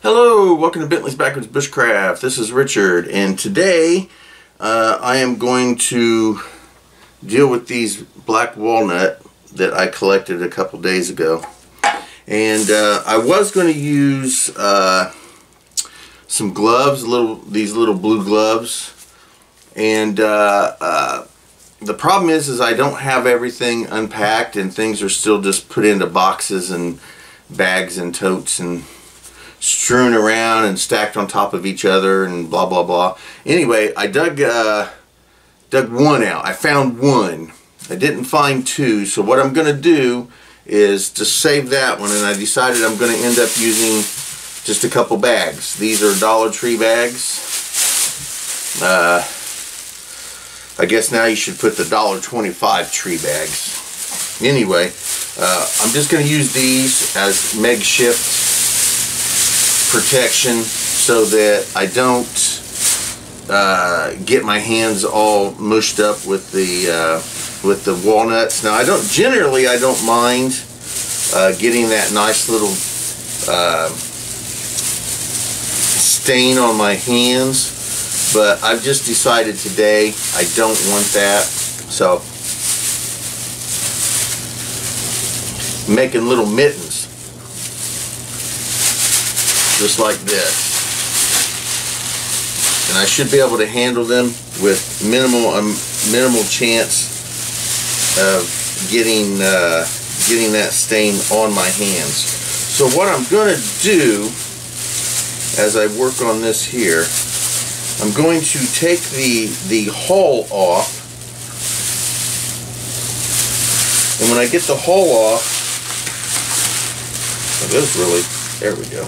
Hello, welcome to Bentley's Backwoods Bushcraft. This is Richard, and today I am going to deal with these black walnut that I collected a couple days ago. And I was going to use some gloves, these little blue gloves. And the problem is I don't have everything unpacked, and things are still just put into boxes and bags and totes and strewn around and stacked on top of each other and blah blah blah. Anyway, I dug one out. I found one. I didn't find two, so what I'm gonna do is to save that one, and I decided I'm gonna end up using just a couple bags. These are Dollar Tree bags. I guess now you should put the $1.25 tree bags. Anyway, I'm just gonna use these as makeshift protection so that I don't get my hands all mushed up with the walnuts. Now I don't mind getting that nice little stain on my hands, but I've just decided today I don't want that, so I'm making little mittens just like this, and I should be able to handle them with minimal chance of getting that stain on my hands. So what I'm going to do as I work on this here, I'm going to take the hull off, and when I get the hull off, oh, this really, there we go.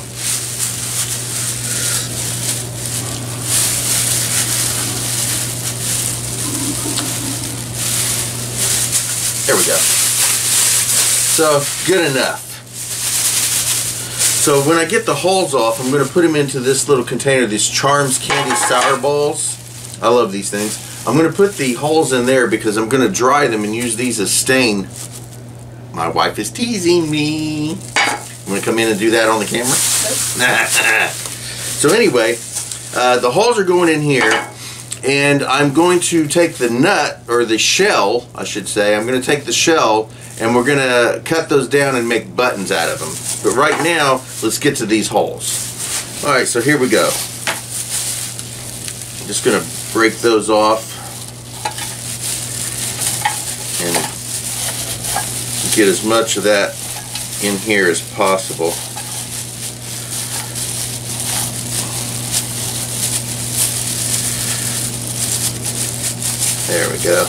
There we go. So, good enough. So when I get the hulls off, I'm going to put them into this little container, these Charms Candy Sour Balls. I love these things. I'm going to put the hulls in there because I'm going to dry them and use these as stain. My wife is teasing me. I'm going to come in and do that on the camera. So anyway, the hulls are going in here. And I'm going to take the nut, or the shell, I should say. I'm going to take the shell, and we're going to cut those down and make buttons out of them. But right now, let's get to these holes. Alright, so here we go. I'm just going to break those off and get as much of that in here as possible. There we go.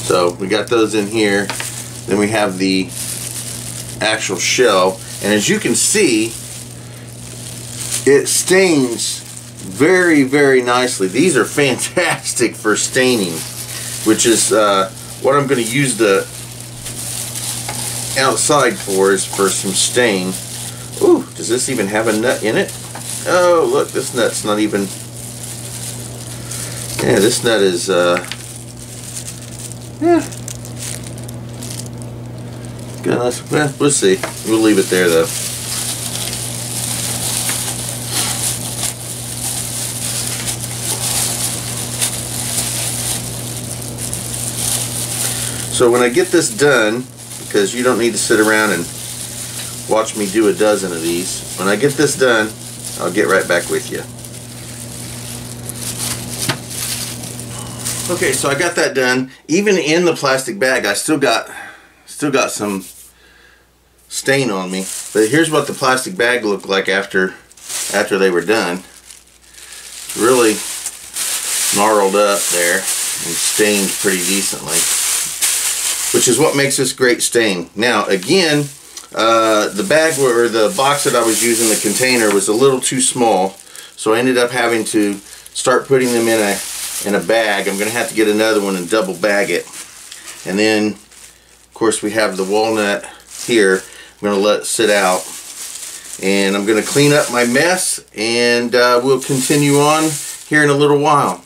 So we got those in here. Then we have the actual shell, and as you can see, it stains very, very nicely. These are fantastic for staining, which is what I'm going to use the outside for, is for some stain. Ooh, does this even have a nut in it? Oh, look, this nut's not even... Yeah, this nut is, yeah. Goodness, well, we'll see. We'll leave it there, though. So when I get this done, because you don't need to sit around and watch me do a dozen of these, when I get this done, I'll get right back with you. Okay, so I got that done. Even in the plastic bag, I still got some stain on me. But here's what the plastic bag looked like after they were done. Really gnarled up there and stained pretty decently, which is what makes this great stain. Now, again, the bag, or the box that I was using, the container, was a little too small, so I ended up having to start putting them in a bag. I'm going to have to get another one and double bag it. And then, of course, we have the walnut here. I'm going to let it sit out. And I'm going to clean up my mess, and we'll continue on here in a little while.